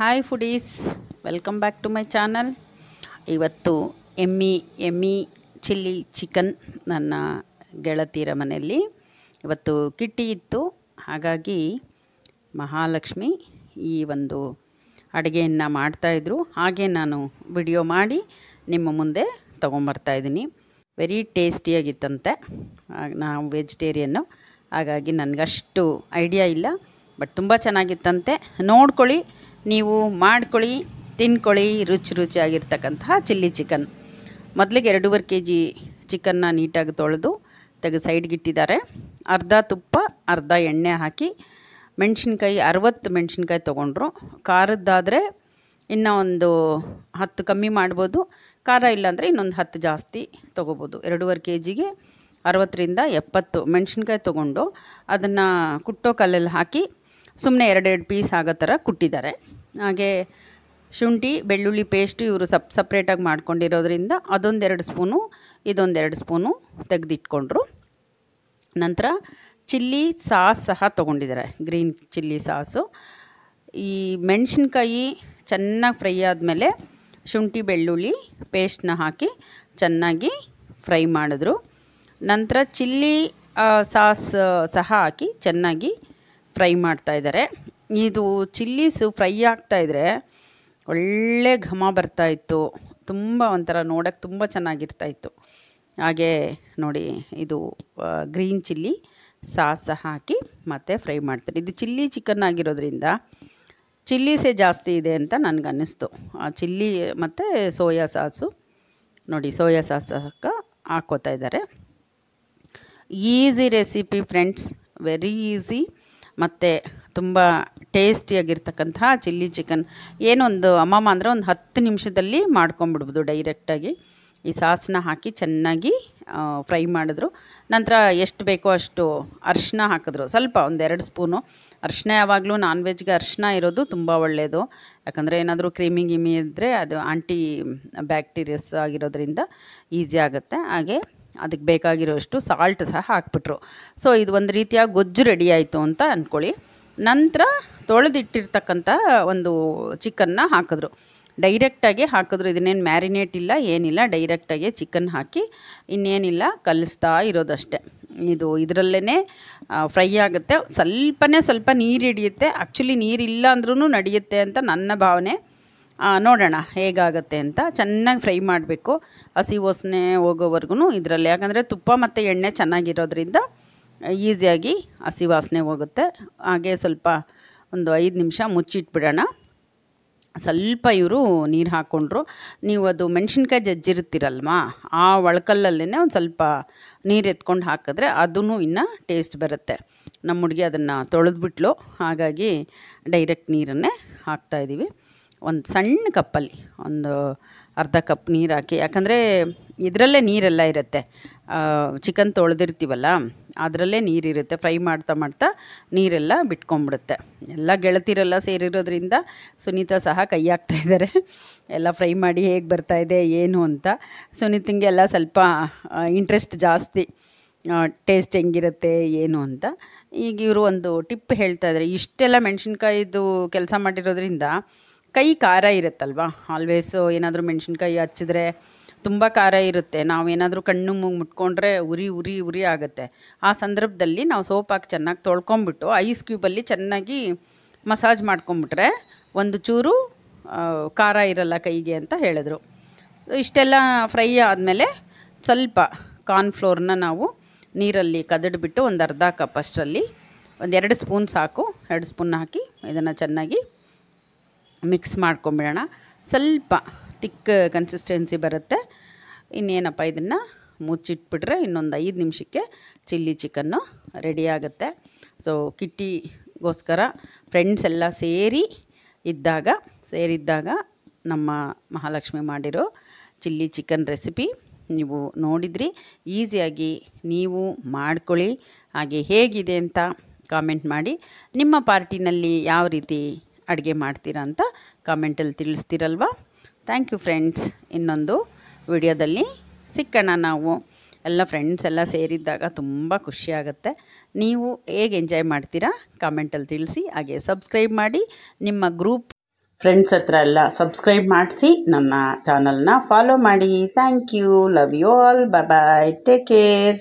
Hi foodies, welcome back to my channel. ಇವತ್ತು ಎಮ್ಮಿ chilli chicken ನನ್ನ ಗೆಳತಿಯರ ಮನೆಯಲ್ಲಿ ಇವತ್ತು ಕಿಟ್ಟಿ ಇತ್ತು. ಹಾಗಾಗಿ ಮಹಾಲಕ್ಷ್ಮಿ ಈ ಒಂದು ಅಡುಗೆಯನ್ನು ಮಾಡ್ತಾಯಿದ್ರು. ಹಾಗೆ ನಾನು ವಿಡಿಯೋ ಮಾಡಿ ನಿಮ್ಮ ಮುಂದೆ ತೊಗೊಂಬರ್ತಾಯಿದ್ದೀನಿ. ವೆರಿ ಟೇಸ್ಟಿಯಾಗಿತ್ತಂತೆ. ನಾವು ವೆಜಿಟೇರಿಯನ್ನು, ಹಾಗಾಗಿ ನನಗಷ್ಟು ಐಡಿಯಾ ಇಲ್ಲ, ಬಟ್ ತುಂಬ ಚೆನ್ನಾಗಿತ್ತಂತೆ. ನೋಡ್ಕೊಳ್ಳಿ, ನೀವು ಮಾಡ್ಕೊಳ್ಳಿ, ತಿನ್ಕೊಳ್ಳಿ. ರುಚಿಯಾಗಿರ್ತಕ್ಕಂತಹ ಚಿಲ್ಲಿ ಚಿಕನ್. ಮೊದಲಿಗೆ 2.5 kg ಚಿಕನ್ನ ನೀಟಾಗಿ ತೊಳೆದು ತೆಗೆದು ಸೈಡ್ಗಿಟ್ಟಿದ್ದಾರೆ. ಅರ್ಧ ತುಪ್ಪ ಅರ್ಧ ಎಣ್ಣೆ ಹಾಕಿ ಮೆಣಸಿನ್ಕಾಯಿ 60 ಮೆಣಸಿನ್ಕಾಯಿ ತೊಗೊಂಡ್ರು. ಖಾರದ್ದಾದರೆ ಇನ್ನೂ ಒಂದು 10 ಕಮ್ಮಿ ಮಾಡ್ಬೋದು, ಖಾರ ಇಲ್ಲಾಂದರೆ ಇನ್ನೊಂದು 10 ಜಾಸ್ತಿ ತೊಗೋಬೋದು. 2.5 kgಗೆ 60ರಿಂದ 70 ಮೆಣಸಿನ್ಕಾಯಿ ತೊಗೊಂಡು ಅದನ್ನು ಕುಟ್ಟೋ ಕಲ್ಲಲ್ಲಿ ಹಾಕಿ ಸುಮ್ಮನೆ 2 ಪೀಸ್ ಆಗೋ ಥರ ಕುಟ್ಟಿದ್ದಾರೆ. ಹಾಗೆ ಶುಂಠಿ ಬೆಳ್ಳುಳ್ಳಿ ಪೇಸ್ಟು ಇವರು ಸಪ್ರೇಟಾಗಿ ಮಾಡ್ಕೊಂಡಿರೋದ್ರಿಂದ ಅದೊಂದು 2 ಸ್ಪೂನು ಇದೊಂದು 2 ಸ್ಪೂನು ತೆಗೆದಿಟ್ಕೊಂಡ್ರು. ನಂತರ ಚಿಲ್ಲಿ ಸಾಸ್ ಸಹ ತೊಗೊಂಡಿದ್ದಾರೆ, ಗ್ರೀನ್ ಚಿಲ್ಲಿ ಸಾಸು. ಈ ಮೆಣಸಿನ್ಕಾಯಿ ಚೆನ್ನಾಗಿ ಫ್ರೈ ಆದಮೇಲೆ ಶುಂಠಿ ಬೆಳ್ಳುಳ್ಳಿ ಪೇಸ್ಟನ್ನ ಹಾಕಿ ಚೆನ್ನಾಗಿ ಫ್ರೈ ಮಾಡಿದ್ರು. ನಂತರ ಚಿಲ್ಲಿ ಸಾಸ್ ಸಹ ಹಾಕಿ ಚೆನ್ನಾಗಿ ಫ್ರೈ ಮಾಡ್ತಾಯಿದ್ದಾರೆ. ಇದು ಚಿಲ್ಲೀಸು ಫ್ರೈ ಆಗ್ತಾಯಿದ್ರೆ ಒಳ್ಳೆ ಘಮ ಬರ್ತಾಯಿತ್ತು. ತುಂಬ ಒಂಥರ ನೋಡೋಕ್ಕೆ ತುಂಬ ಚೆನ್ನಾಗಿರ್ತಾಯಿತ್ತು. ಹಾಗೆ ನೋಡಿ, ಇದು ಗ್ರೀನ್ ಚಿಲ್ಲಿ ಸಾಸ್ ಸಹ ಹಾಕಿ ಮತ್ತೆ ಫ್ರೈ ಮಾಡ್ತಾರೆ. ಇದು ಚಿಲ್ಲಿ ಚಿಕನ್ ಆಗಿರೋದ್ರಿಂದ ಚಿಲ್ಲೀಸೇ ಜಾಸ್ತಿ ಇದೆ ಅಂತ ನನಗನ್ನಿಸ್ತು. ಆ ಚಿಲ್ಲಿ ಮತ್ತು ಸೋಯಾ ಸಾಸು ನೋಡಿ, ಸೋಯಾ ಸಾಸ್ ಹಾಕ್ಕೋತಾ ಇದ್ದಾರೆ. Easy recipe friends, very easy ಮತ್ತು ತುಂಬ ಟೇಸ್ಟಿಯಾಗಿರ್ತಕ್ಕಂತಹ ಚಿಲ್ಲಿ ಚಿಕನ್. ಏನೊಂದು ಅಮ್ಮಮ್ಮ ಅಂದರೆ ಒಂದು 10 ನಿಮಿಷದಲ್ಲಿ ಮಾಡ್ಕೊಂಬಿಡ್ಬೋದು ಡೈರೆಕ್ಟಾಗಿ. ಈ ಸಾಸನ್ನ ಹಾಕಿ ಚೆನ್ನಾಗಿ ಫ್ರೈ ಮಾಡಿದ್ರು. ನಂತರ ಎಷ್ಟು ಬೇಕೋ ಅಷ್ಟು ಅರಿಶಿನ ಹಾಕಿದ್ರು, ಸ್ವಲ್ಪ ಒಂದು 2 ಸ್ಪೂನು. ಅರಿಶಿನ ಯಾವಾಗಲೂ ನಾನ್ ವೆಜ್ಗೆ ಅರಿಶಿನ ಇರೋದು ತುಂಬ ಒಳ್ಳೆಯದು. ಯಾಕಂದರೆ ಏನಾದರೂ ಕ್ರೀಮಿ ಗಿಮಿ ಇದ್ದರೆ ಅದು ಆಂಟಿ ಬ್ಯಾಕ್ಟೀರಿಯಸ್ ಆಗಿರೋದ್ರಿಂದ ಈಸಿ ಆಗುತ್ತೆ. ಹಾಗೆ ಅದಕ್ಕೆ ಬೇಕಾಗಿರೋಷ್ಟು ಸಾಲ್ಟ್ ಸಹ ಹಾಕ್ಬಿಟ್ರು. ಸೊ ಇದು ಒಂದು ರೀತಿಯ ಗೊಜ್ಜು ರೆಡಿ ಆಯಿತು ಅಂತ ಅಂದ್ಕೊಳ್ಳಿ. ನಂತರ ತೊಳೆದಿಟ್ಟಿರ್ತಕ್ಕಂಥ ಒಂದು ಚಿಕನ್ನ ಹಾಕಿದ್ರು, ಡೈರೆಕ್ಟಾಗಿ ಹಾಕಿದ್ರು. ಇದನ್ನೇನು ಮ್ಯಾರಿನೇಟ್ ಇಲ್ಲ, ಏನಿಲ್ಲ, ಡೈರೆಕ್ಟಾಗಿ ಚಿಕನ್ ಹಾಕಿ ಇನ್ನೇನಿಲ್ಲ, ಕಲಿಸ್ತಾ ಇರೋದಷ್ಟೇ. ಇದು ಇದರಲ್ಲೇ ಫ್ರೈ ಆಗುತ್ತೆ. ಸ್ವಲ್ಪ ನೀರು ಹಿಡಿಯುತ್ತೆ. ಆ್ಯಕ್ಚುಲಿ ನೀರಿಲ್ಲ ಅಂದ್ರೂ ನಡೆಯುತ್ತೆ ಅಂತ ನನ್ನ ಭಾವನೆ. ನೋಡೋಣ ಹೇಗಾಗತ್ತೆ ಅಂತ. ಚೆನ್ನಾಗಿ ಫ್ರೈ ಮಾಡಬೇಕು, ಹಸಿ ವಾಸನೆ ಹೋಗೋವರೆಗೂ ಇದರಲ್ಲಿ. ಯಾಕಂದರೆ ತುಪ್ಪ ಮತ್ತು ಎಣ್ಣೆ ಚೆನ್ನಾಗಿರೋದ್ರಿಂದ ಈಸಿಯಾಗಿ ಹಸಿ ವಾಸನೆ ಹೋಗುತ್ತೆ. ಹಾಗೆ ಸ್ವಲ್ಪ ಒಂದು 5 ನಿಮಿಷ ಮುಚ್ಚಿಟ್ಬಿಡೋಣ. ಸ್ವಲ್ಪ ಇವರು ನೀರು ಹಾಕ್ಕೊಂಡ್ರು. ನೀವು ಅದು ಮೆಣಸಿನ್ಕಾಯಿ ಜಜ್ಜಿರ್ತೀರಲ್ವಾ, ಆ ಒಳಕಲ್ಲಲ್ಲೇ ಒಂದು ಸ್ವಲ್ಪ ನೀರು ಎತ್ಕೊಂಡು ಹಾಕಿದ್ರೆ ಅದೂ ಇನ್ನೂ ಟೇಸ್ಟ್ ಬರುತ್ತೆ. ನಮ್ಮ ಹುಡುಗಿ ಅದನ್ನು ತೊಳೆದ್ಬಿಟ್ಲು, ಹಾಗಾಗಿ ಡೈರೆಕ್ಟ್ ನೀರನ್ನೇ ಹಾಕ್ತಾಯಿದ್ದೀವಿ. ಒಂದು ಸಣ್ಣ ಕಪ್ಪಲ್ಲಿ ಒಂದು ಅರ್ಧ ಕಪ್ ನೀರು ಹಾಕಿ, ಯಾಕಂದರೆ ಇದರಲ್ಲೇ ನೀರೆಲ್ಲ ಇರುತ್ತೆ. ಚಿಕನ್ ತೊಳೆದಿರ್ತೀವಲ್ಲ ಅದರಲ್ಲೇ ನೀರಿರುತ್ತೆ. ಫ್ರೈ ಮಾಡ್ತಾ ನೀರೆಲ್ಲ ಬಿಟ್ಕೊಂಡ್ಬಿಡುತ್ತೆ. ಎಲ್ಲ ಗೆಳತಿರೆಲ್ಲ ಸೇರಿರೋದ್ರಿಂದ ಸುನೀತಾ ಸಹ ಕೈ ಹಾಕ್ತಾಯಿದ್ದಾರೆ. ಎಲ್ಲ ಫ್ರೈ ಮಾಡಿ ಹೇಗೆ ಬರ್ತಾಯಿದೆ ಏನು ಅಂತ. ಸುನೀತಂಗೆ ಎಲ್ಲ ಸ್ವಲ್ಪ ಇಂಟ್ರೆಸ್ಟ್ ಜಾಸ್ತಿ, ಟೇಸ್ಟ್ ಹೆಂಗಿರುತ್ತೆ ಏನು ಅಂತ. ಈಗ ಇವರು ಒಂದು ಟಿಪ್ ಹೇಳ್ತಾಯಿದ್ದಾರೆ. ಇಷ್ಟೆಲ್ಲ ಮೆಣಸಿನ್ಕಾಯಿದು ಕೆಲಸ ಮಾಡಿರೋದ್ರಿಂದ ಕೈ ಖಾರ ಇರುತ್ತಲ್ವ. ಆಲ್ವೇಸು ಏನಾದರೂ ಮೆಣಸಿನ್ಕಾಯಿ ಹಚ್ಚಿದ್ರೆ ತುಂಬ ಖಾರ ಇರುತ್ತೆ. ನಾವೇನಾದರೂ ಕಣ್ಣು ಮೂಗು ಮುಟ್ಕೊಂಡ್ರೆ ಉರಿ ಆಗುತ್ತೆ. ಆ ಸಂದರ್ಭದಲ್ಲಿ ನಾವು ಸೋಪ್ ಹಾಕಿ ಚೆನ್ನಾಗಿ ತೊಳ್ಕೊಂಬಿಟ್ಟು ಐಸ್ ಕ್ಯೂಬಲ್ಲಿ ಚೆನ್ನಾಗಿ ಮಸಾಜ್ ಮಾಡ್ಕೊಂಬಿಟ್ರೆ ಒಂದು ಚೂರು ಖಾರ ಇರಲ್ಲ ಕೈಗೆ ಅಂತ ಹೇಳಿದ್ರು. ಇಷ್ಟೆಲ್ಲ ಫ್ರೈ ಆದಮೇಲೆ ಸ್ವಲ್ಪ ಕಾರ್ನ್ಫ್ಲೋರ್ನ ನಾವು ನೀರಲ್ಲಿ ಕದಡ್ಬಿಟ್ಟು ಒಂದು ಅರ್ಧ ಕಪ್ ಅಷ್ಟರಲ್ಲಿ ಒಂದು 2 ಸ್ಪೂನ್ ಸಾಕು, 2 ಸ್ಪೂನ್ ಹಾಕಿ ಇದನ್ನು ಚೆನ್ನಾಗಿ ಮಿಕ್ಸ್ ಮಾಡ್ಕೊಂಬಿಡೋಣ. ಸ್ವಲ್ಪ ತಿಕ್ ಕನ್ಸಿಸ್ಟೆನ್ಸಿ ಬರುತ್ತೆ. ಇನ್ನೇನಪ್ಪ, ಇದನ್ನು ಮುಚ್ಚಿಟ್ಬಿಟ್ರೆ ಇನ್ನೊಂದು 5 ನಿಮಿಷಕ್ಕೆ ಚಿಲ್ಲಿ ಚಿಕನ್ನು ರೆಡಿ ಆಗುತ್ತೆ. ಸೊ ಕಿಟ್ಟಿಗೋಸ್ಕರ ಫ್ರೆಂಡ್ಸ್ ಎಲ್ಲ ಸೇರಿದ್ದಾಗ ನಮ್ಮ ಮಹಾಲಕ್ಷ್ಮಿ ಮಾಡಿರೋ ಚಿಲ್ಲಿ ಚಿಕನ್ ರೆಸಿಪಿ ನೀವು ನೋಡಿದ್ರಿ. ಈಸಿಯಾಗಿ ನೀವು ಮಾಡ್ಕೊಳ್ಳಿ. ಹಾಗೆ ಹೇಗಿದೆ ಅಂತ ಕಾಮೆಂಟ್ ಮಾಡಿ. ನಿಮ್ಮ ಪಾರ್ಟಿನಲ್ಲಿ ಯಾವ ರೀತಿ ಅಡುಗೆ ಮಾಡ್ತೀರಾ ಅಂತ ಕಾಮೆಂಟಲ್ಲಿ ತಿಳಿಸ್ತೀರಲ್ವ. Thank you friends. ಇನ್ನೊಂದು ವಿಡಿಯೋದಲ್ಲಿ ಸಿಕ್ಕೋಣ ನಾವು. ಎಲ್ಲ ಫ್ರೆಂಡ್ಸ್ ಎಲ್ಲ ಸೇರಿದ್ದಾಗ ತುಂಬ ಖುಷಿಯಾಗುತ್ತೆ. ನೀವು ಹೇಗೆ ಎಂಜಾಯ್ ಮಾಡ್ತೀರಾ ಕಾಮೆಂಟಲ್ಲಿ ತಿಳಿಸಿ. ಹಾಗೆ ಸಬ್ಸ್ಕ್ರೈಬ್ ಮಾಡಿ. ನಿಮ್ಮ ಗ್ರೂಪ್ ಫ್ರೆಂಡ್ಸ್ ಹತ್ರ ಎಲ್ಲ ಸಬ್ಸ್ಕ್ರೈಬ್ ಮಾಡಿಸಿ ನನ್ನ ಚಾನಲ್ನ ಫಾಲೋ ಮಾಡಿ. Thank you. Love you all. Bye bye. Take care.